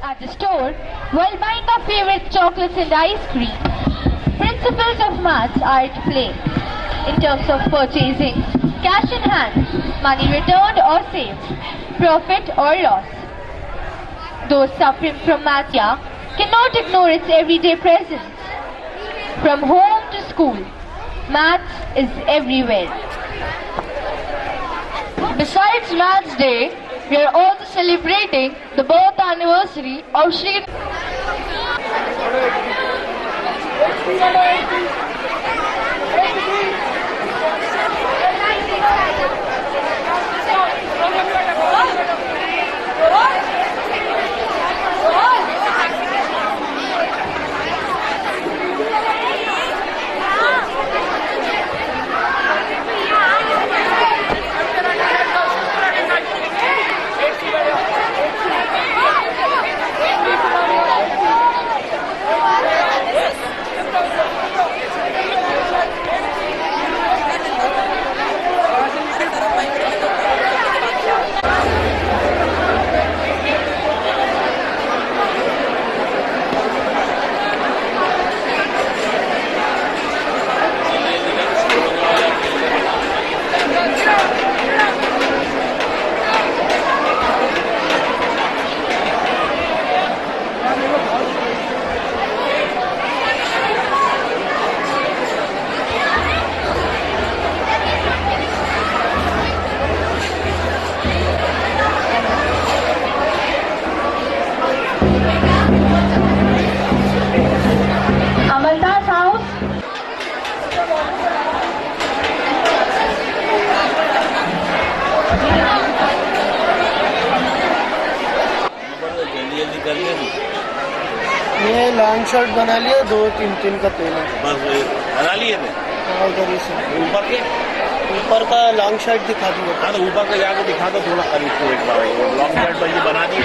at the store while buying our favorite chocolates and ice cream. Principles of maths are at play in terms of purchasing, cash in hand, money returned or saved, profit or loss. Those suffering from mafia cannot ignore its everyday presence. From home to school, maths is everywhere. Besides Maths Day, we are also celebrating the birth anniversary of Sri. ये long shirt बना लिया, 2-3 का pen है बस बना लिए थे। उधर ही से ऊपर के ऊपर का लॉन्ग शर्ट दिखा दूंगा। हाँ तो ऊपर का जाके दिखा दो थोड़ा करीब को एक बार। लॉन्ग शर्ट पर ये बना दी।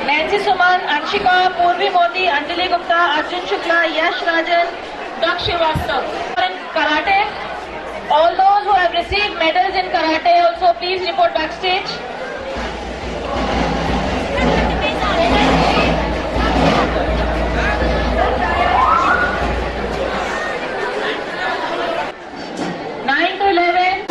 नैन्सी सुमन, अंशिका, पूर्वी मोदी, अंजलि गुप्ता, अर्जुन शुक्ला, यश राजन, Daksh Srivastava. In karate, all those who have received medals in karate also please report backstage. Nine to 11.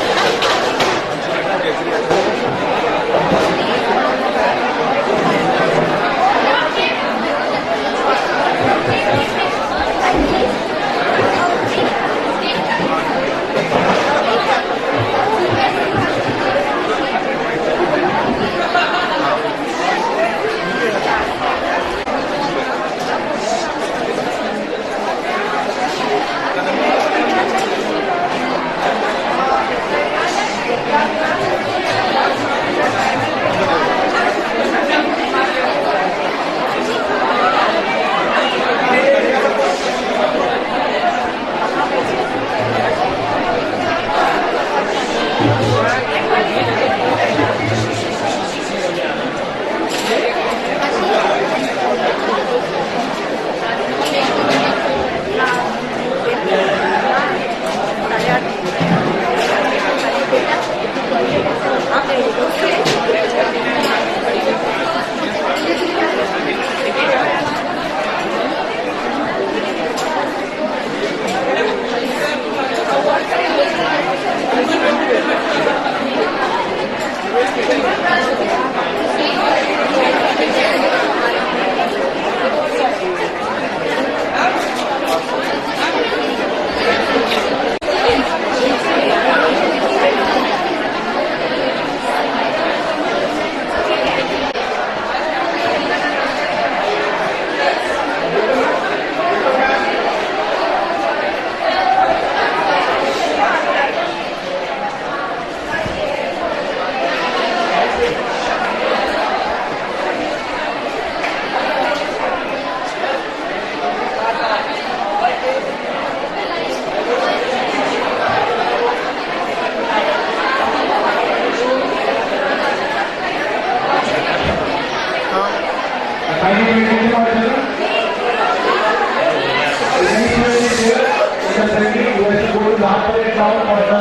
it down for the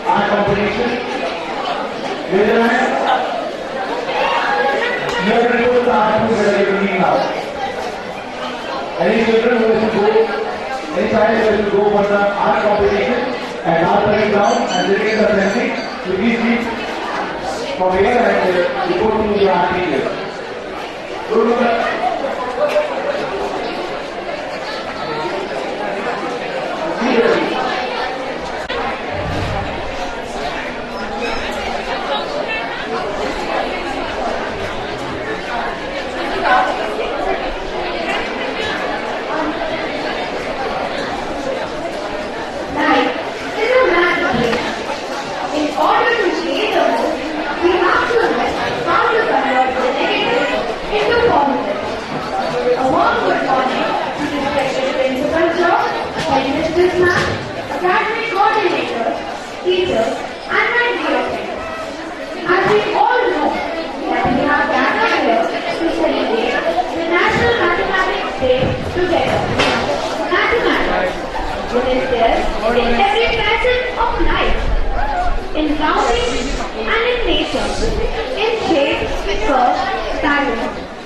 art competition. Raise your hand. You have to go to the art room where you are doing now. Any children who wish to go, any child who wish to go for the art competition and art turning down and sitting in the assembly, you please leave from here and report to the art teacher. Go to the academic coordinators, teachers, and my dear friends. As we all know that we have gathered here to celebrate the National Mathematics Day together. Mathematics is there in every facet of life, in rounding and in nature, in shape, curve, pattern,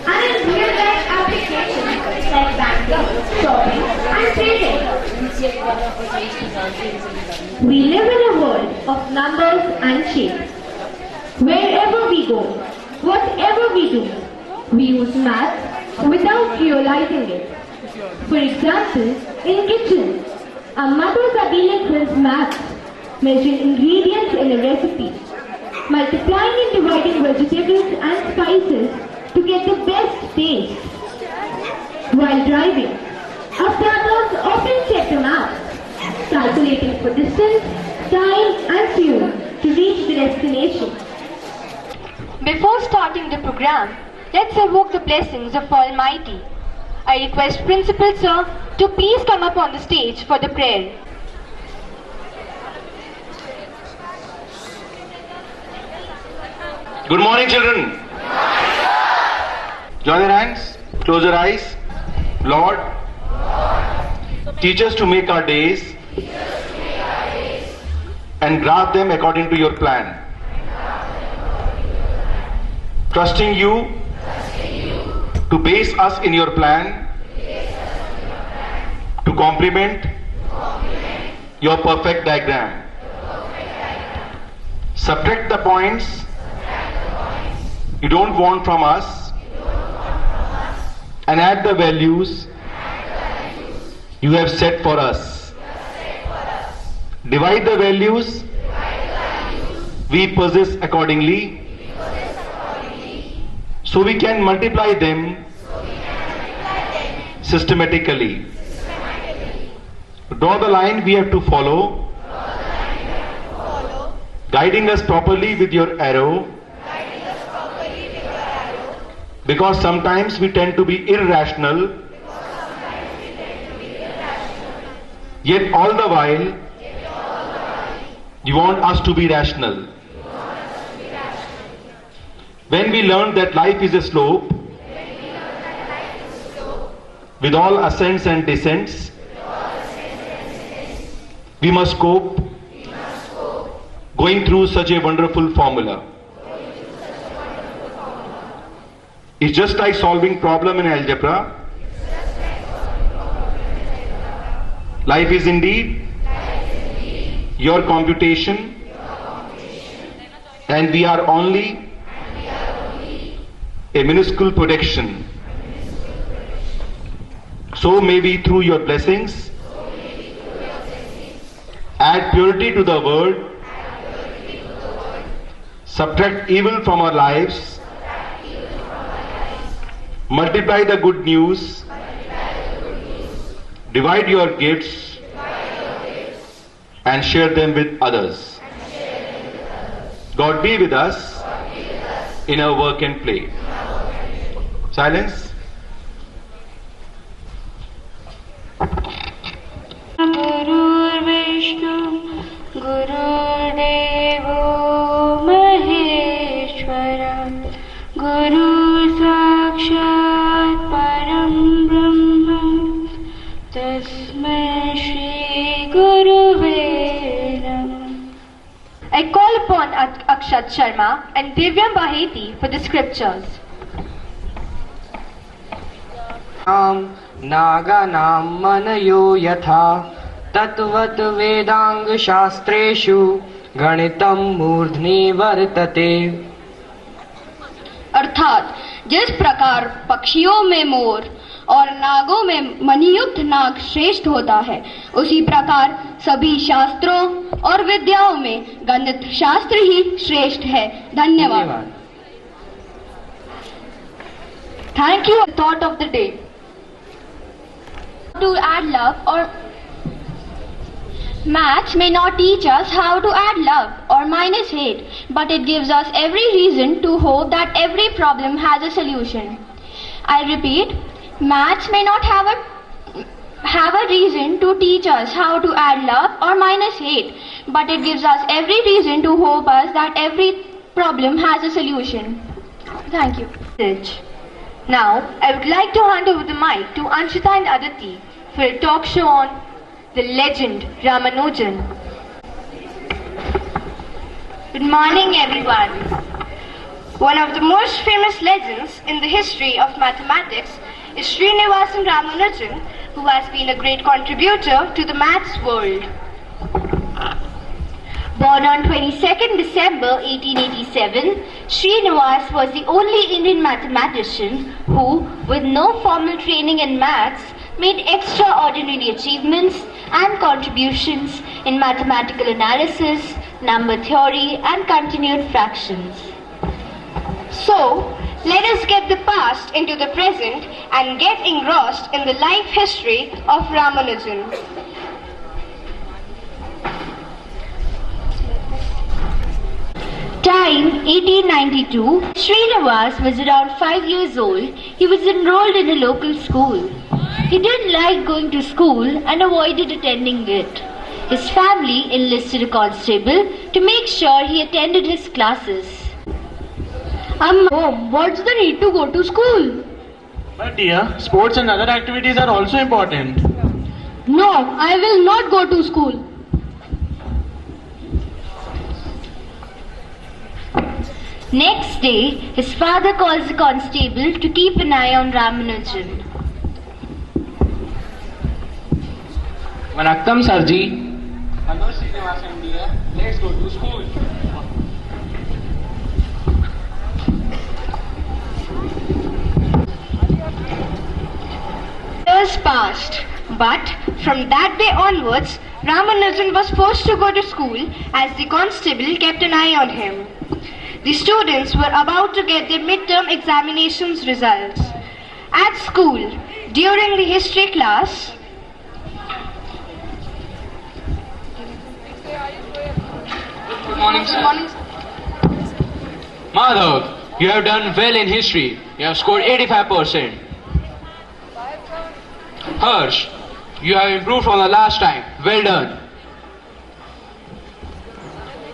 and in real-life applications like banking, shopping, and trading. We live in a world of numbers and shapes. Wherever we go, whatever we do, we use math without realizing it. For example, in kitchen, a mother's ability is math, measuring ingredients in a recipe, multiplying and dividing vegetables and spices to get the best taste. While driving, our fathers often check the map, calculating for distance, time and fuel to reach the destination. Before starting the program, let's evoke the blessings of Almighty. I request Principal Sir to please come up on the stage for the prayer. Good morning, children. Join your hands, close your eyes. Lord, teach us to make our days and grasp them according to your plan. Trusting you to base us in your plan, to complement your perfect diagram. Subtract the points you don't want from us and add the values you have set for us. Divide the values we possess accordingly so we can multiply them systematically. Draw the line we have to follow, guiding us properly with your arrow, because sometimes we tend to be irrational, yet all the while you want us to be rational. When we learn that life is a slope with all ascents and descents, we must cope going through such a wonderful formula. It's just like solving problem in algebra. Life is indeed your computation, and we are only a minuscule projection. So maybe through your blessings, add purity to the world, subtract evil from our lives, multiply the good news, divide your gifts, and share them with others. God be with us in our work and play. Silence. Gurur Vishnu, Gurur Devo Maheshwaram, Guru Sakshat Param Brahma, Tasmai Shri Guruve Arshad Sharma and Divyam Baheti for the scriptures. नागानां मनयो यथा तद्वत् वेदांग शास्त्रेषु गणितं मूर्ध्नि वर्तते। अर्थात जिस प्रकार पक्षियों में मोर और नागों में मणियुक्त नाग श्रेष्ठ होता है, उसी प्रकार सभी शास्त्रों और विद्याओं में गणित शास्त्र ही श्रेष्ठ है। धन्यवाद। Thank you. Thought of the day. To add love, or maths may not teach us how to add love or minus hate, but it gives us every reason to hope that every problem has a solution. I repeat, maths may not have a reason to teach us how to add love or minus hate, but it gives us every reason to hope us that every problem has a solution. Thank you. Now, I would like to hand over the mic to Anshita and Aditi for a talk show on the legend Ramanujan. Good morning, everyone. One of the most famous legends in the history of mathematics is Srinivasan Ramanujan, who has been a great contributor to the maths world. Born on 22nd December 1887, Srinivas was the only Indian mathematician who, with no formal training in maths, made extraordinary achievements and contributions in mathematical analysis, number theory, and continued fractions. So, let us get the past into the present and get engrossed in the life history of Ramanujan. Time 1892. Srinivas was around 5 years old. He was enrolled in a local school. He didn't like going to school and avoided attending it. His family enlisted a constable to make sure he attended his classes. Mom, what's the need to go to school? But dear, sports and other activities are also important. No, I will not go to school. Next day, his father calls the constable to keep an eye on Ramanujan. Vanakkam Sarji. Hello Srinivasan dear, let's go to school. Years passed, but from that day onwards, Ramanujan was forced to go to school as the constable kept an eye on him. The students were about to get their midterm examinations results. At school, during the history class, Good morning, sir. Madhav, you have done well in history. You have scored 85%. Harsh, you have improved from the last time. Well done.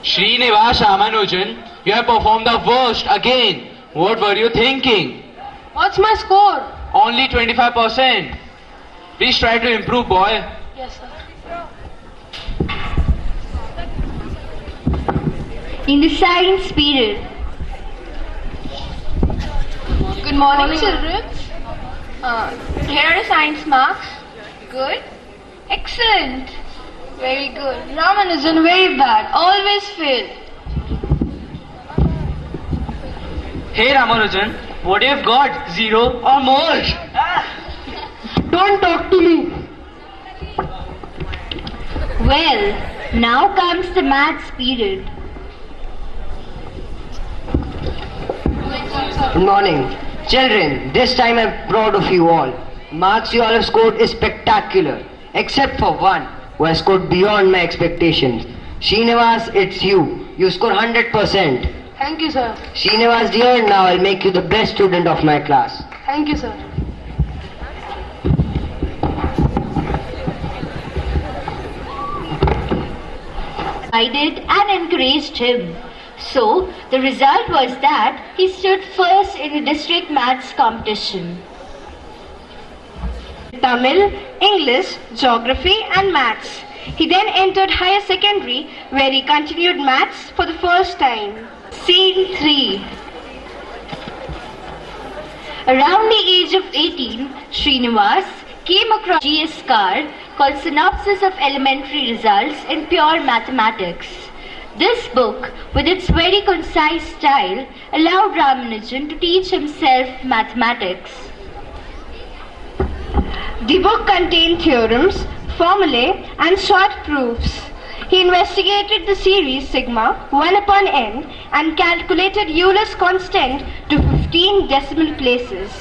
Srinivas Ramanujan, you have performed the worst again. What were you thinking? What's my score? Only 25%. Please try to improve, boy. Yes, sir. in the science period. Good morning, children. Here are science marks. Good. Excellent. Very good. Ramanujan, very bad. Always fail. Hey Ramanujan, what you have got? 0 or more? Don't talk to me. Well, now comes the maths period. Good morning. Children, this time I'm proud of you all. Marks you all have scored is spectacular, except for one who has scored beyond my expectations. Srinivas, it's you. You score 100%. Thank you, sir. Srinivas dear, now I'll make you the best student of my class. Thank you, sir. Guided and encouraged him. So, the result was that he stood first in the district maths competition. Tamil, English, Geography and Maths. He then entered higher secondary where he continued maths for the first time. Scene 3. Around the age of 18, Srinivas came across a GS card called Synopsis of Elementary Results in Pure Mathematics. This book, with its very concise style, allowed Ramanujan to teach himself mathematics. The book contained theorems, formulae, and short proofs. He investigated the series sigma 1 upon n and calculated Euler's constant to 15 decimal places.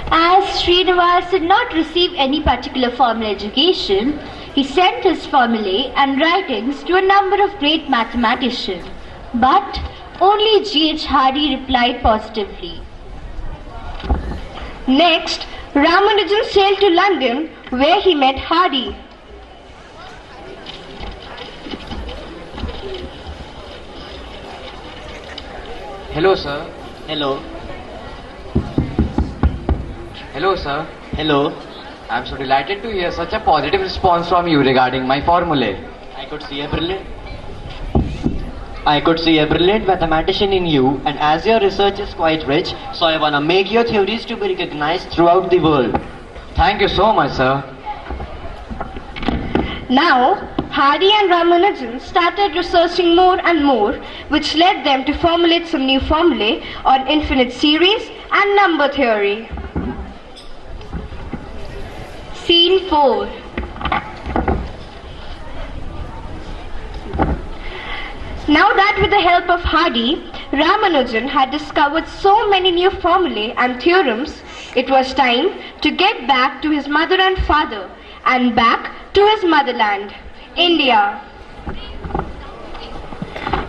As Srinivas did not receive any particular formal education, he sent his formulae and writings to a number of great mathematicians, but only G.H. Hardy replied positively. Next, Ramanujan sailed to London, where he met Hardy. Hello, sir. Hello. Hello, sir. Hello. I'm so delighted to hear such a positive response from you regarding my formulae. I could see a brilliant mathematician in you, and as your research is quite rich, so I wanna make your theories to be recognized throughout the world. Thank you so much, sir. Now, Hardy and Ramanujan started researching more and more, which led them to formulate some new formulae on infinite series and number theory. Scene 4. Now that with the help of Hardy, Ramanujan had discovered so many new formulae and theorems, it was time to get back to his mother and father and back to his motherland, India.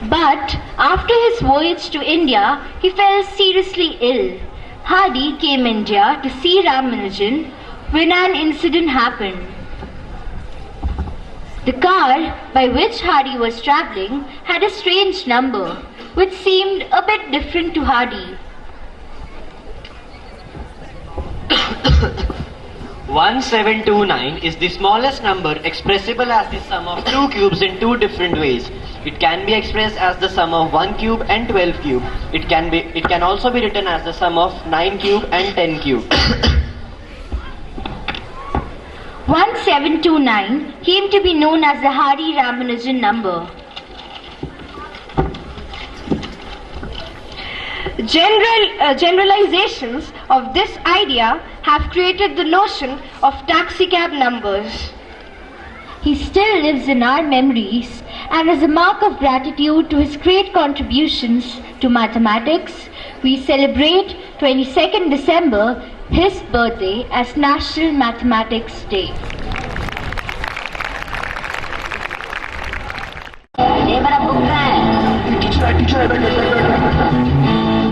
But after his voyage to India, he fell seriously ill. Hardy came India to see Ramanujan when an incident happened. The car by which Hardy was travelling had a strange number, which seemed a bit different to Hardy. 1729 is the smallest number expressible as the sum of two cubes in two different ways. It can be expressed as the sum of 1 cube and 12 cube. It can also be written as the sum of 9 cube and 10 cube. 1729 came to be known as the Hardy-Ramanujan number. Generalizations of this idea have created the notion of taxicab numbers. He still lives in our memories, and as a mark of gratitude to his great contributions to mathematics, we celebrate 22nd December, his birthday, as National Mathematics Day.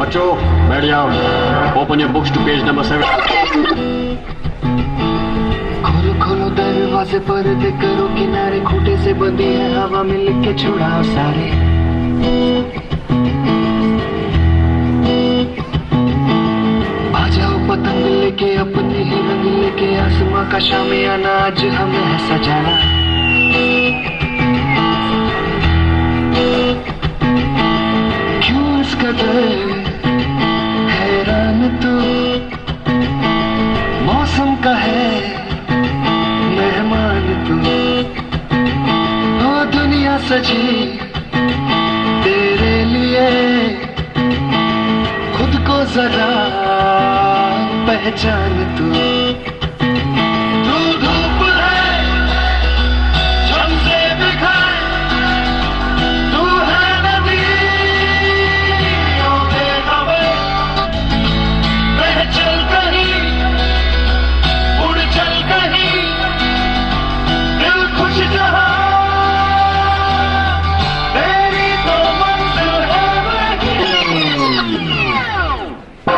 बच्चों बैठ जाओ. Open your books to page number 7. खोलो खोलो दरवाजे पर्दे करो किनारे खूंटे से बंधी है हवा में लिख के छुड़ाओ सारे. आ जाओ पतंग लेके अपने ही रंग लेके आसमां का शामियाना आज हमें है सजाना. क्यों इस कदर हैरान तू मौसम का है मेहमान तू. ओ दुनिया सजी तेरे लिए खुद को जरा पहचान तू. तू धूप है हमसे बिखर, तू है नदी बेखबर. बह चल कहीं उड़ चल कहीं दिल खुश जहां तेरी तो मंजिल है वही.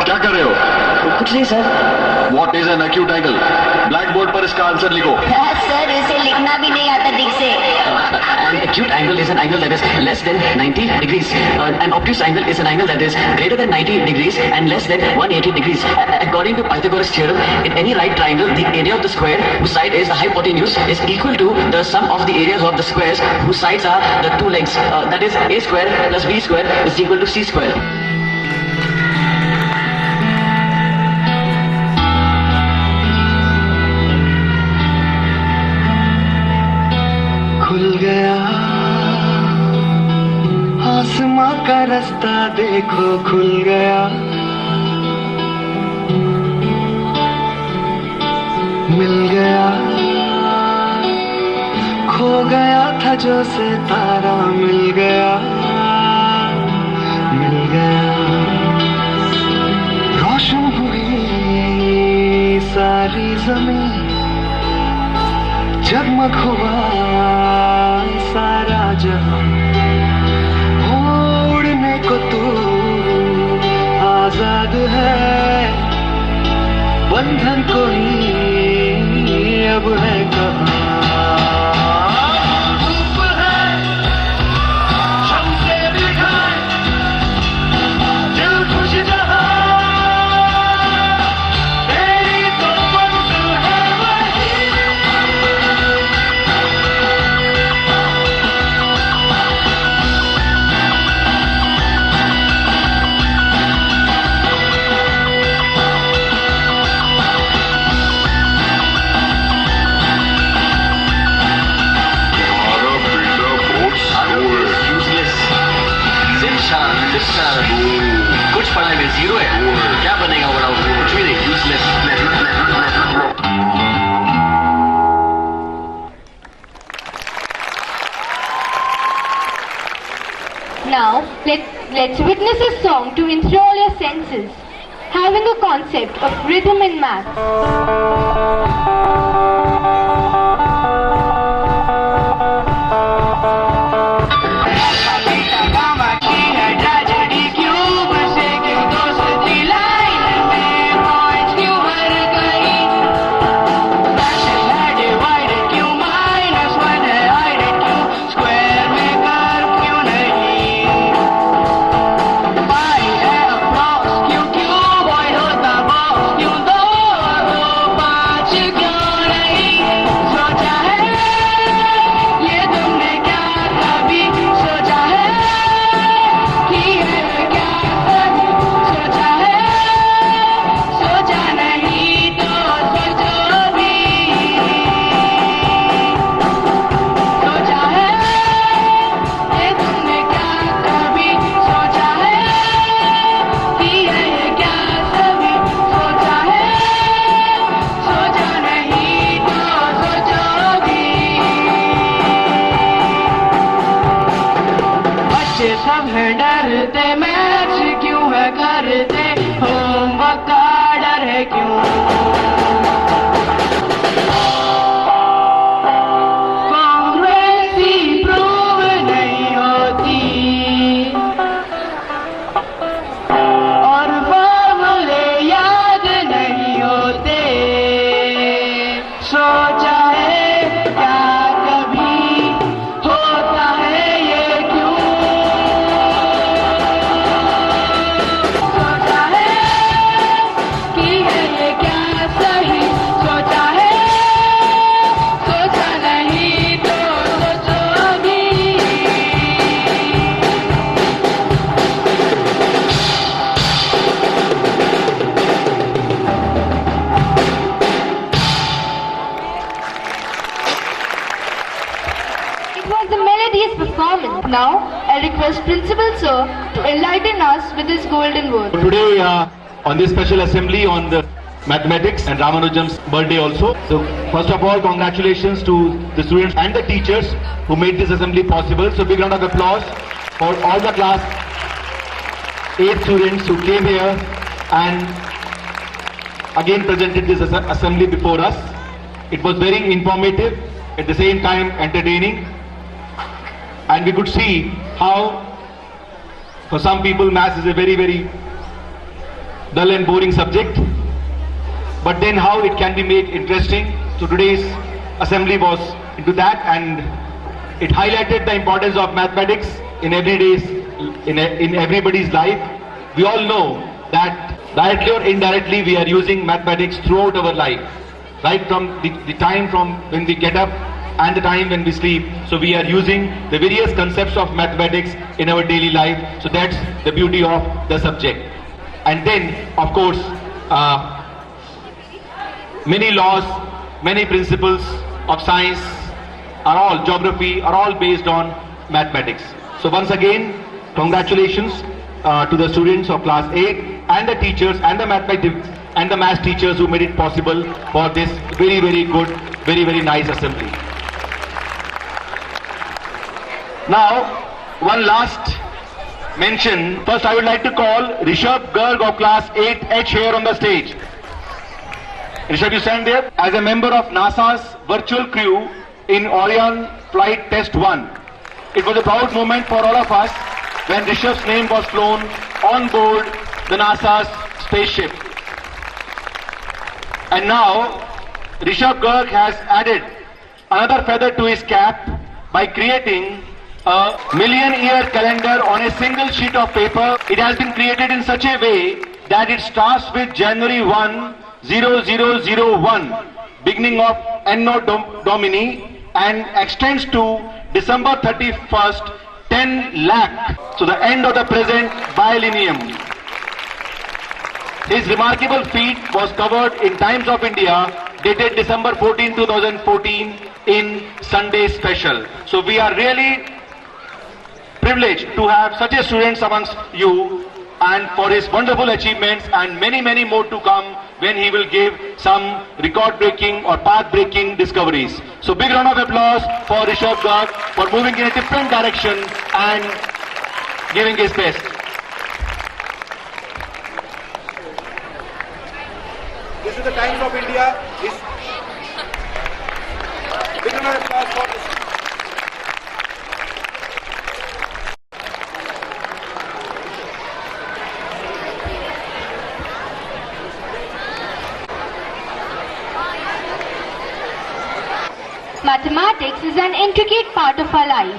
क्या कर रहे हो? कुछ कुछ नहीं sir. What is an acute angle? Black board पर इसका आंसर लिखो। सर इसे लिखना भी नहीं आता ठीक से। An acute angle is an angle that is less than 90 degrees. An obtuse angle is an angle that is greater than 90 degrees and less than 180 degrees. According to Pythagoras theorem, in any right triangle, the area of the square whose side is the hypotenuse is equal to the sum of the areas of the squares whose sides are the two legs. That is a square plus b square is equal to c square. खुल गया आसमां का रास्ता देखो खुल गया, मिल गया खो गया था जो सितारा, मिल गया रोशन हुई सारी जमीन, जगमग हुआ सारा जहां, उड़ने को तू आजाद है, बंधन कोई अब है कहाँ। कुछ पढ़ाई में जीरो है, क्या बनेगा बड़ा कुछ भी नहीं, useless. Now, let's witness a song to enthrall your senses, having a concept of rhythm in math. सब है डरते, मैच क्यों है करते, होमवर्क का डर है क्यों, कांग्रेस ही प्रूव नहीं होती और फॉर्मूले याद नहीं होते, सोचा है क्या कभी होता है ये क्यों, Now, I request Principal Sir to enlighten us with his golden word. Today, on this special assembly on the mathematics and Ramanujam's birthday also. So, first of all, congratulations to the students and the teachers who made this assembly possible. So, big round of applause for all the class 8 students who came here and again presented this assembly before us. It was very informative, at the same time entertaining. And we could see how, for some people, maths is a very, very dull and boring subject. but then how it can be made interesting. So today's assembly was into that, and it highlighted the importance of mathematics in everybody's life. We all know that directly or indirectly we are using mathematics throughout our life, right from the time from when we get up and the time when we sleep. So we are using the various concepts of mathematics in our daily life. So that's the beauty of the subject. And then, of course, many laws, many principles of science are all, geography, are all based on mathematics. So once again, congratulations to the students of class 8 and the teachers and the mathematics and the math teachers who made it possible for this very, very good, very, very nice assembly. Now, one last mention. First, I would like to call Rishabh Garg of class 8H here on the stage. Rishabh, you stand there. As a member of NASA's virtual crew in Orion Flight Test 1, it was a proud moment for all of us when Rishabh's name was flown on board the NASA's spaceship. And now, Rishabh Garg has added another feather to his cap by creating a million-year calendar on a single sheet of paper. It has been created in such a way that it starts with January 1, 0001, beginning of Anno Domini, and extends to December 31st, 10 lakh, so the end of the present biennium. His remarkable feat was covered in Times of India, dated December 14, 2014, in Sunday Special. So we are really privileged to have such a students amongst you, and for his wonderful achievements and many, many more to come when he will give some record-breaking or path-breaking discoveries. So big round of applause for Rishabh Garg for moving in a different direction and giving his best. This is the Times of India. Big round of applause for this. Mathematics is an intricate part of our life.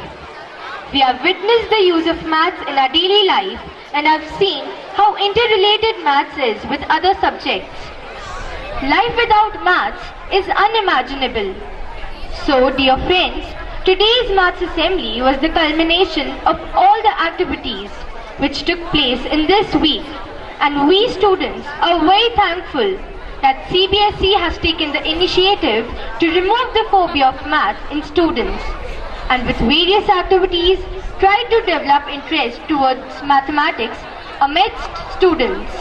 We have witnessed the use of maths in our daily life and have seen how interrelated maths is with other subjects. Life without maths is unimaginable. So, dear friends, today's maths assembly was the culmination of all the activities which took place in this week, and we students are very thankful that CBSE has taken the initiative to remove the phobia of math in students, and with various activities tried to develop interest towards mathematics amidst students.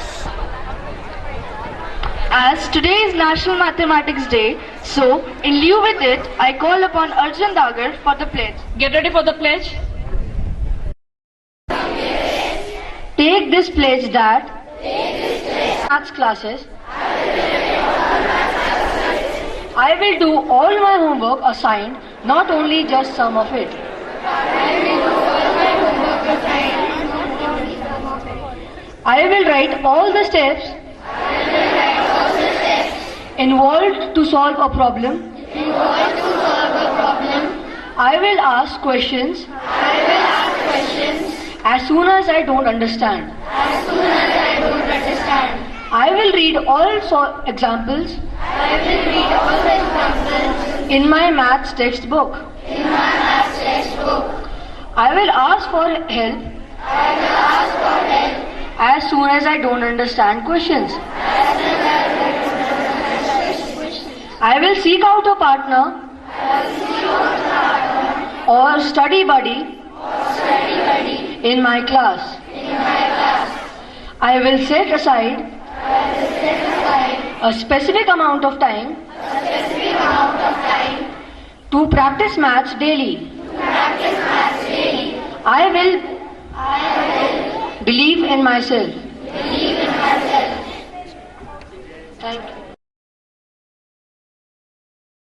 As today is National Mathematics Day, so in lieu with it, I call upon Arjun Dagar for the pledge. Get ready for the pledge. Take this pledge that maths classes I will do all my homework assigned, not only just some of it. I will write all the steps involved to solve a problem. I will ask questions as soon as I don't understand. I will read all examples in my maths textbook. I will ask for help as soon as I don't understand questions. I will seek out a partner or study buddy in my class. I will set aside a specific amount of time to practice maths daily. I will believe in myself. Thank you.